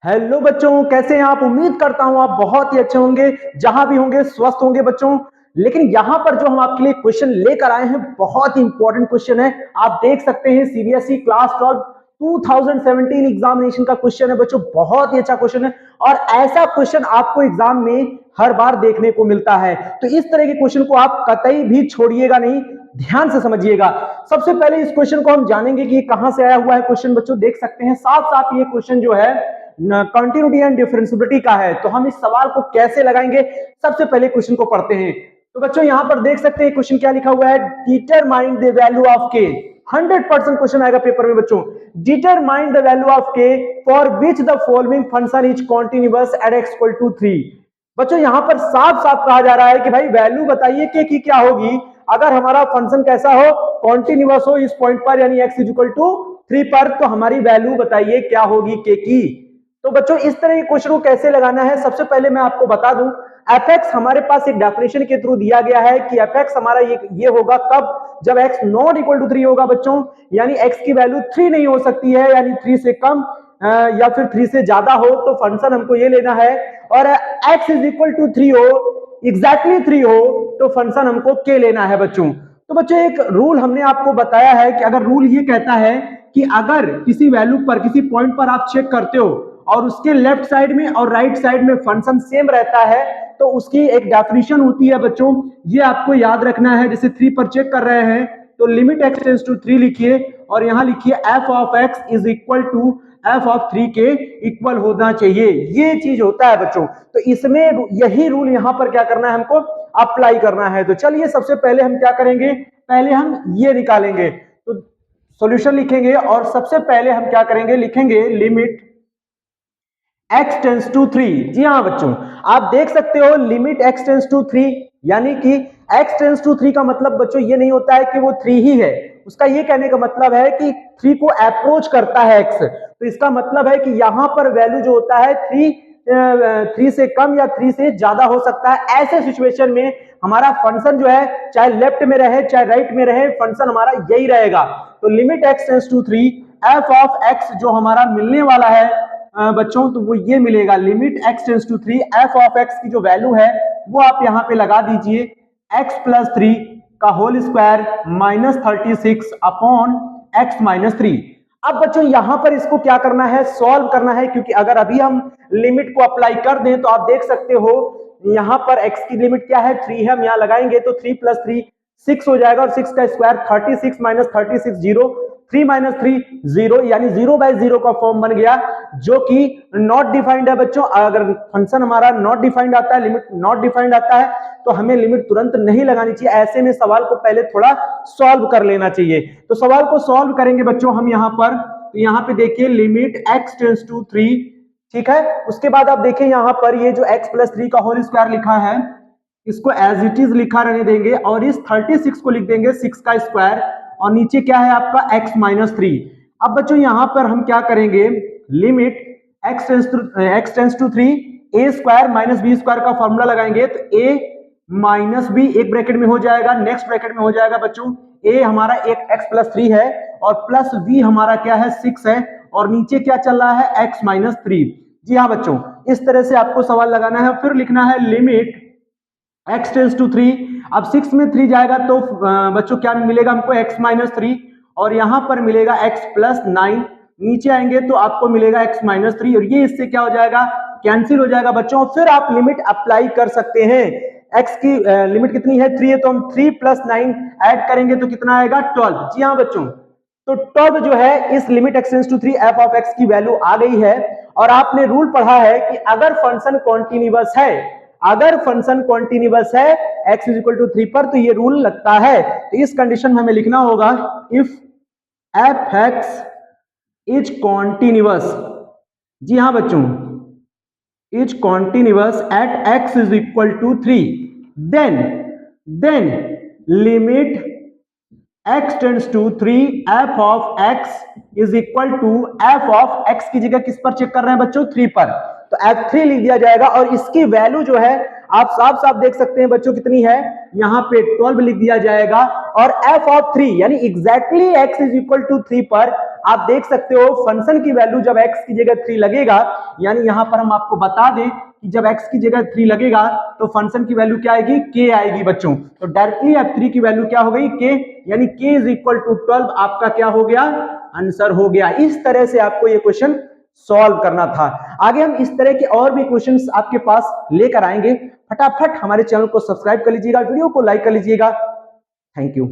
Hello बच्चों, कैसे हैं आप। उम्मीद करता हूं आप बहुत ही अच्छे होंगे, जहां भी होंगे स्वस्थ होंगे बच्चों। लेकिन यहां पर जो हम आपके लिए क्वेश्चन लेकर आए हैं बहुत ही इंपॉर्टेंट क्वेश्चन है। आप देख सकते हैं सीबीएसई क्लास 12 2017 एग्जामिनेशन का क्वेश्चन है बच्चों। बहुत ही अच्छा क्वेश्चन है और ऐसा क्वेश्चन आपको एग्जाम में हर बार देखने को मिलता है। तो इस तरह के क्वेश्चन को आप कतई भी छोड़िएगा नहीं, ध्यान से समझिएगा। सबसे पहले इस क्वेश्चन को हम जानेंगे कि ये कहां से आया हुआ है क्वेश्चन। बच्चों देख सकते हैं साफ साफ ये क्वेश्चन जो है कंटिन्यूटी एंड डिफरेंशियबिलिटी का है। तो हम इस सवाल को कैसे लगाएंगे, सबसे पहले क्वेश्चन को पढ़ते हैं। तो बच्चों यहां पर देख सकते हैं क्वेश्चन क्या लिखा हुआ है, डिटरमाइन द वैल्यू ऑफ के। 100% क्वेश्चन आएगा पेपर में बच्चों। Determine the value of K for which the following function is continuous at x equal to 3। बच्चों यहां पर साफ साफ कहा जा रहा है कि भाई वैल्यू बताइए के की क्या होगी अगर हमारा फंक्शन कैसा हो, कॉन्टिन्यूअस हो इस पॉइंट पर यानी x इक्वल टू 3 पर। तो हमारी वैल्यू बताइए क्या होगी के की। तो बच्चों इस तरह के क्वेश्चन को कैसे लगाना है, सबसे पहले मैं आपको बता दूं। एफ एक्स हमारे पास एक डेफिनेशन के थ्रू दिया गया है कि एफ एक्स हमारा ये होगा कब, जब एक्स नॉट इक्वल टू 3 होगा बच्चों। यानी एक्स की वैल्यू 3 नहीं हो सकती है, यानी 3 से कम या फिर 3 से ज्यादा हो तो फंक्शन हमको ये लेना है। और एक्स इज इक्वल टू 3 हो, एग्जैक्टली 3 हो तो फंक्शन हमको के लेना है बच्चों। तो बच्चों एक रूल हमने आपको बताया है कि अगर रूल ये कहता है कि अगर किसी वैल्यू पर किसी पॉइंट पर आप चेक करते हो और उसके लेफ्ट साइड में और राइट साइड में फंक्शन सेम रहता है तो उसकी एक डेफिनेशन होती है बच्चों। ये आपको याद रखना है। जैसे 3 पर चेक कर रहे हैं तो लिमिट एक्स टेंड्स टू 3 लिखिए और यहां लिखिए F of X is equal to F of 3 के इक्वल होना चाहिए। ये चीज होता है बच्चों। तो इसमें यही रूल यहां पर क्या करना है, हमको अप्लाई करना है। तो चलिए सबसे पहले हम क्या करेंगे, पहले हम ये निकालेंगे। तो सॉल्यूशन लिखेंगे और सबसे पहले हम क्या करेंगे, लिखेंगे लिमिट x टेंस टू 3। जी हाँ बच्चों, आप देख सकते हो लिमिट x टेंस टू 3, यानी कि x टेंस टू 3 का मतलब बच्चों ये नहीं होता है कि वो 3 ही है। उसका ये कहने का मतलब है कि 3 को अप्रोच करता है x। तो इसका मतलब है कि यहां पर वैल्यू जो होता है 3 से कम या 3 से ज्यादा हो सकता है। ऐसे सिचुएशन में हमारा फंक्शन जो है चाहे लेफ्ट में रहे चाहे राइट में रहे, फंक्शन हमारा यही रहेगा। तो limit x tends to 3 F of x जो हमारा मिलने वाला है बच्चों, तो वो ये मिलेगा limit x tends to 3 F of x की जो वैल्यू है वो आप यहां पे लगा दीजिए x प्लस 3 का whole square minus 36 upon x minus 3। अब बच्चों यहां पर इसको क्या करना है, सॉल्व करना है, क्योंकि अगर अभी हम लिमिट को अप्लाई कर दें तो आप देख सकते हो यहां पर x की लिमिट क्या है, 3 है। हम यहां लगाएंगे तो 3 प्लस 3 6 हो जाएगा और 6 का स्क्वायर 36 माइनस 36 0, 3 माइनस 3 0, यानी 0 बाय 0 का फॉर्म बन गया जो कि नॉट डिफाइंड है बच्चों। अगर फंक्शन हमारा नॉट डिफाइंड आता है, लिमिट नॉट डिफाइंड आता है तो हमें लिमिट तुरंत नहीं लगानी चाहिए। ऐसे में सवाल को पहले थोड़ा सॉल्व कर लेना चाहिए। तो सवाल को सॉल्व करेंगे बच्चों हम यहां पर। तो यहां पे देखिए लिमिट x टेंस टू 3, ठीक है। उसके बाद आप देखिए यहां पर ये जो x प्लस 3 का होल स्क्वायर लिखा है इसको एज इट इज लिखा रहने देंगे और इस 36 को लिख देंगे 6 का स्क्वायर और नीचे क्या है आपका x माइनस 3। अब बच्चों यहां पर हम क्या करेंगे, limit x tends to 3 A square minus B square का फॉर्मूला लगाएंगे। तो a माइनस बी एक ब्रैकेट में हो जाएगा, नेक्स्ट ब्रैकेट में हो जाएगा बच्चों a हमारा एक x प्लस 3 है और प्लस b हमारा क्या है 6 है और नीचे क्या चल रहा है x माइनस 3। जी हाँ बच्चों, इस तरह से आपको सवाल लगाना है। फिर लिखना है लिमिट x टेंस टू 3। अब 6 में 3 जाएगा तो बच्चों क्या मिलेगा हमको, x माइनस 3 और यहां पर मिलेगा x प्लस 9। नीचे आएंगे तो आपको मिलेगा x माइनस 3 और ये इससे क्या हो जाएगा, कैंसिल हो जाएगा बच्चों। फिर आप लिमिट अप्लाई कर सकते हैं। x की लिमिट कितनी है, 3 है, तो हम 3 प्लस 9 ऐड करेंगे तो कितना आएगा 12। जी हाँ बच्चों, तो 12 जो है इस limit x tends to 3 F of x की वैल्यू आ गई है। और आपने रूल पढ़ा है कि अगर फंक्शन कॉन्टिन्यूअस है, अगर फंक्शन कॉन्टिन्यूअस है x इज इक्वल टू 3 पर तो ये रूल लगता है। तो इस कंडीशन में हमें लिखना होगा if F X is continuous, जी हाँ बच्चों, is continuous at x is equal to 3 then limit x tends to 3 F of x is equal to F of x की जगह किस पर चेक कर रहे हैं बच्चों, 3 पर, तो f3 लिख दिया जाएगा और इसकी वैल्यू जो है आप साफ साफ देख सकते हैं बच्चों कितनी है, यहाँ पे 12 लिख दिया जाएगा। और f ऑफ 3 यानी exactly x is equal to 3 पर आप देख सकते हो फंक्शन की वैल्यू जब x की जगह 3 लगेगा, यानी यहां पर हम आपको बता दें कि जब x की जगह 3 लगेगा तो फंक्शन की वैल्यू क्या आएगी, k आएगी बच्चों। तो डायरेक्टली f3 की वैल्यू क्या हो गई, k, यानी k इज इक्वल टू 12 आपका क्या हो गया, आंसर हो गया। इस तरह से आपको ये क्वेश्चन सॉल्व करना था। आगे हम इस तरह के और भी क्वेश्चंस आपके पास लेकर आएंगे। फटाफट हमारे चैनल को सब्सक्राइब कर लीजिएगा, वीडियो को लाइक कर लीजिएगा। Thank you.